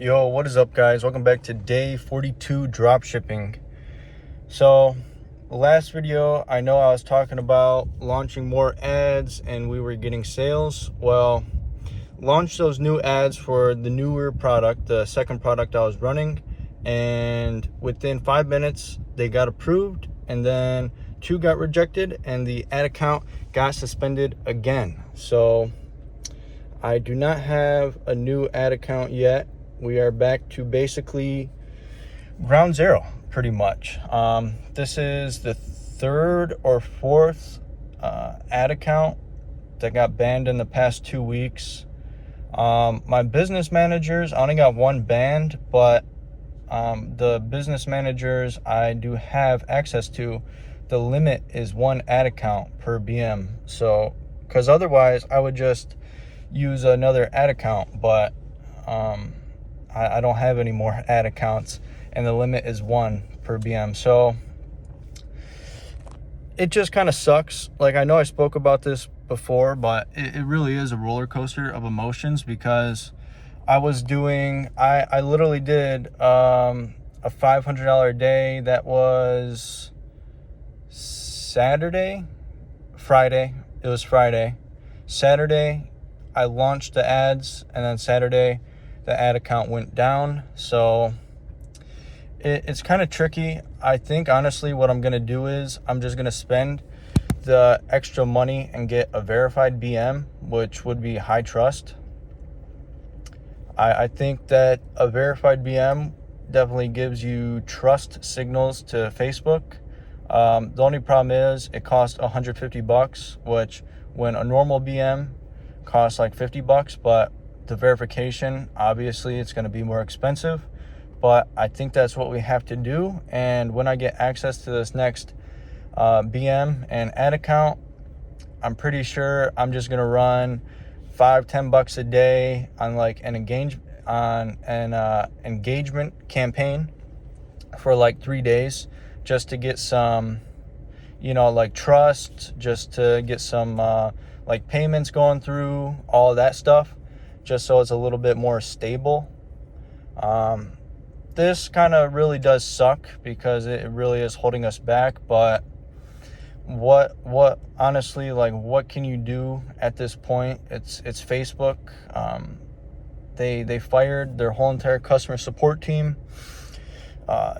Yo, what is up, guys? Welcome back to day 42 dropshipping. So last video, I know I was talking about launching more ads and we were getting sales. Well, launched those new ads for the newer product, the second product I was running, and within 5 minutes they got approved, and then 2 got rejected and the ad account got suspended again. So I do not have a new ad account yet. We are back to basically ground zero, pretty much. This is the 3rd or 4th ad account that got banned in the past 2 weeks. My business managers, I only got 1 banned, but the business managers I do have access to, the limit is 1 ad account per BM. So, because otherwise I would just use another ad account, but I don't have any more ad accounts, and the limit is 1 per BM. So it just kind of sucks. Like, I know I spoke about this before, but it really is a roller coaster of emotions, because I was doing, I literally did a $500 day. That was Friday. It was Friday. Saturday, I launched the ads, and then Saturday, the ad account went down. So it's kind of tricky. I think, honestly, what I'm going to do is I'm just going to spend the extra money and get a verified BM, which would be high trust. I think that a verified BM definitely gives you trust signals to Facebook. The only problem is it costs $150, which when a normal BM costs like $50, but the verification, obviously it's going to be more expensive. But I think that's what we have to do. And when I get access to this next BM and ad account, I'm pretty sure I'm just going to run $5-10 a day on like an engagement campaign for like 3 days, just to get some, like trust, just to get some like payments going through, all of that stuff, just so it's a little bit more stable. This kind of really does suck, because it really is holding us back. But what honestly, like, what can you do at this point? It's Facebook. They fired their whole entire customer support team.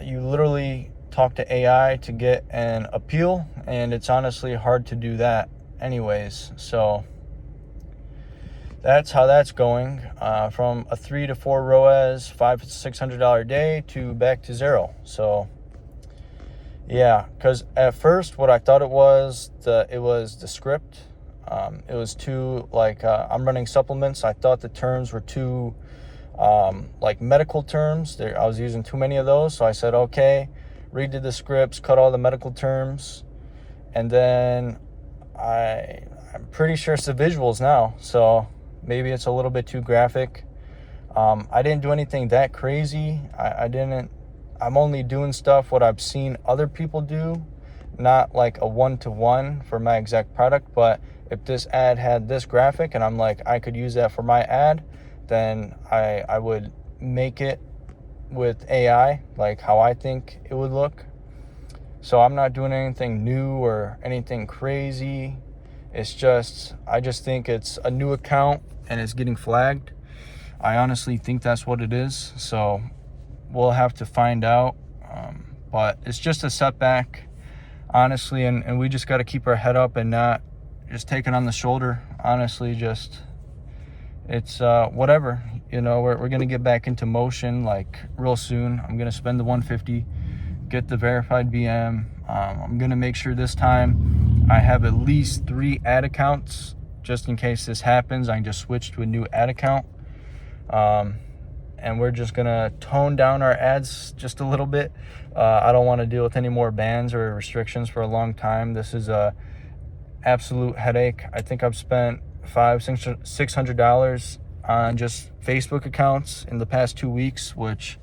You literally talk to AI to get an appeal, and it's honestly hard to do that anyways. So that's how that's going, from a 3 to 4 ROAS, $500-600 day, to back to 0. So yeah, because at first what I thought it was the script. It was too, like, I'm running supplements. I thought the terms were too like medical terms. I was using too many of those. So I said, okay, redid the scripts, cut all the medical terms, and then I'm pretty sure it's the visuals now. So maybe it's a little bit too graphic. I didn't do anything that crazy. I'm only doing stuff what I've seen other people do, not like a 1-to-1 for my exact product. But if this ad had this graphic and I'm like, I could use that for my ad, then I would make it with AI, like how I think it would look. So I'm not doing anything new or anything crazy. It's just, I just think it's a new account and it's getting flagged. I honestly think that's what it is. So we'll have to find out. But it's just a setback, honestly. And we just got to keep our head up and not just take it on the shoulder. Honestly, it's whatever. We're going to get back into motion like real soon. I'm going to spend the $150, get the verified BM. I'm going to make sure this time I have at least 3 ad accounts, just in case this happens. I can just switch to a new ad account. And we're just going to tone down our ads just a little bit. I don't want to deal with any more bans or restrictions for a long time. This is a absolute headache. I think I've spent $500-600 on just Facebook accounts in the past 2 weeks, which,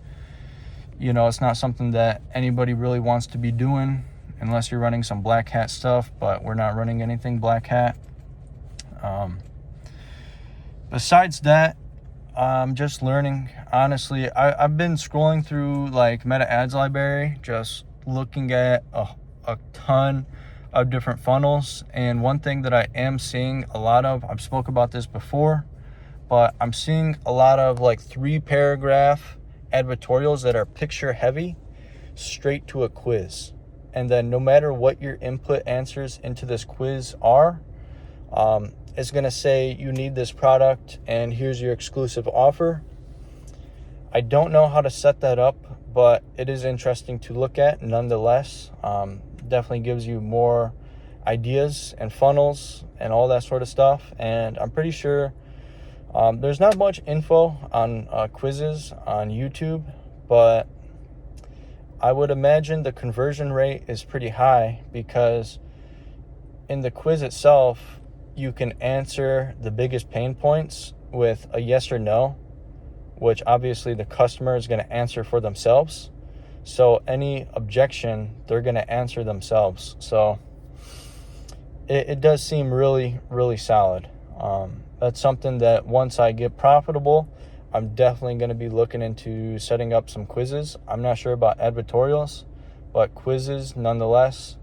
it's not something that anybody really wants to be doing unless you're running some black hat stuff, but we're not running anything black hat. Besides that, I'm just learning. Honestly, I've been scrolling through like Meta Ads Library, just looking at a ton of different funnels. And one thing that I am seeing a lot of, I've spoke about this before, but I'm seeing a lot of like 3-paragraph advertorials that are picture heavy, straight to a quiz. And then no matter what your input answers into this quiz are, it's going to say you need this product and here's your exclusive offer. I don't know how to set that up, but it is interesting to look at nonetheless. Definitely gives you more ideas and funnels and all that sort of stuff. And I'm pretty sure there's not much info on quizzes on YouTube, but I would imagine the conversion rate is pretty high because in the quiz itself, you can answer the biggest pain points with a yes or no, which obviously the customer is going to answer for themselves. So any objection, they're going to answer themselves. So it does seem really, really solid. That's something that once I get profitable, I'm definitely going to be looking into setting up some quizzes. I'm not sure about advertorials, but quizzes nonetheless,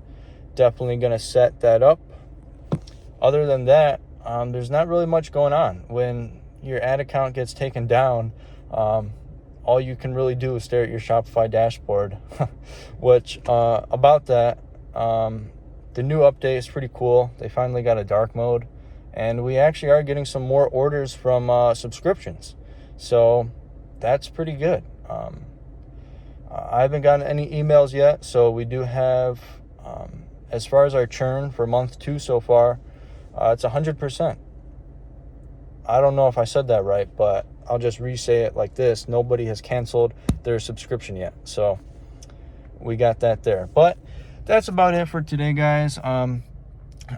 definitely going to set that up. Other than that, there's not really much going on. When your ad account gets taken down, all you can really do is stare at your Shopify dashboard, which about that, the new update is pretty cool. They finally got a dark mode, and we actually are getting some more orders from subscriptions. So that's pretty good. I haven't gotten any emails yet, so we do have, as far as our churn for month 2 so far, it's 100%. I don't know if I said that right, but I'll just re-say it like this. Nobody has canceled their subscription yet. So we got that there. But that's about it for today, guys. I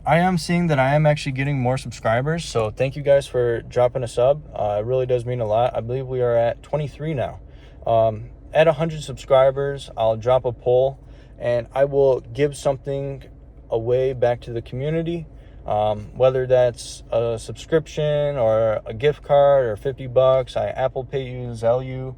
am seeing that I am actually getting more subscribers. So thank you guys for dropping a sub. It really does mean a lot. I believe we are at 23 now. At 100 subscribers, I'll drop a poll and I will give something away back to the community. Whether that's a subscription or a gift card or $50, I Apple Pay you, Zelle you,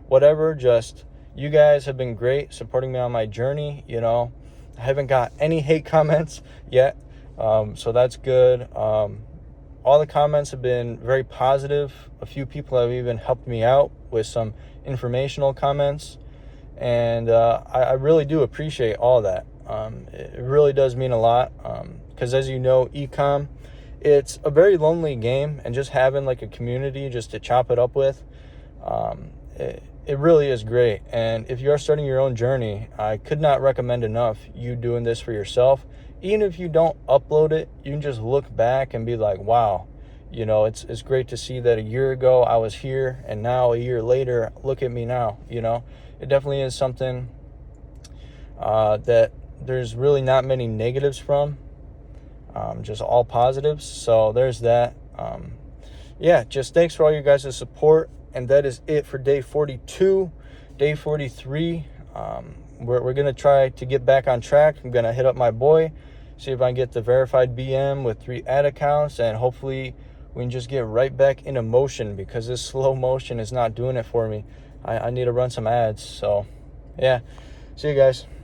whatever. Just, you guys have been great supporting me on my journey. You know, I haven't got any hate comments yet. So that's good. All the comments have been very positive. A few people have even helped me out with some informational comments. And I really do appreciate all that. It really does mean a lot. Because as you know, e-com, it's a very lonely game. And just having like a community just to chop it up with, it really is great. And if you are starting your own journey, I could not recommend enough you doing this for yourself. Even if you don't upload it, you can just look back and be like, wow, you know, it's great to see that a year ago I was here and now a year later, look at me now. You know, it definitely is something that there's really not many negatives from, just all positives. So there's that. Yeah, just thanks for all you guys' support. And that is it for day 42. Day 43, we're going to try to get back on track. I'm going to hit up my boy, see if I can get the verified BM with 3 ad accounts, and hopefully we can just get right back into motion because this slow motion is not doing it for me. I need to run some ads. So, yeah, see you guys.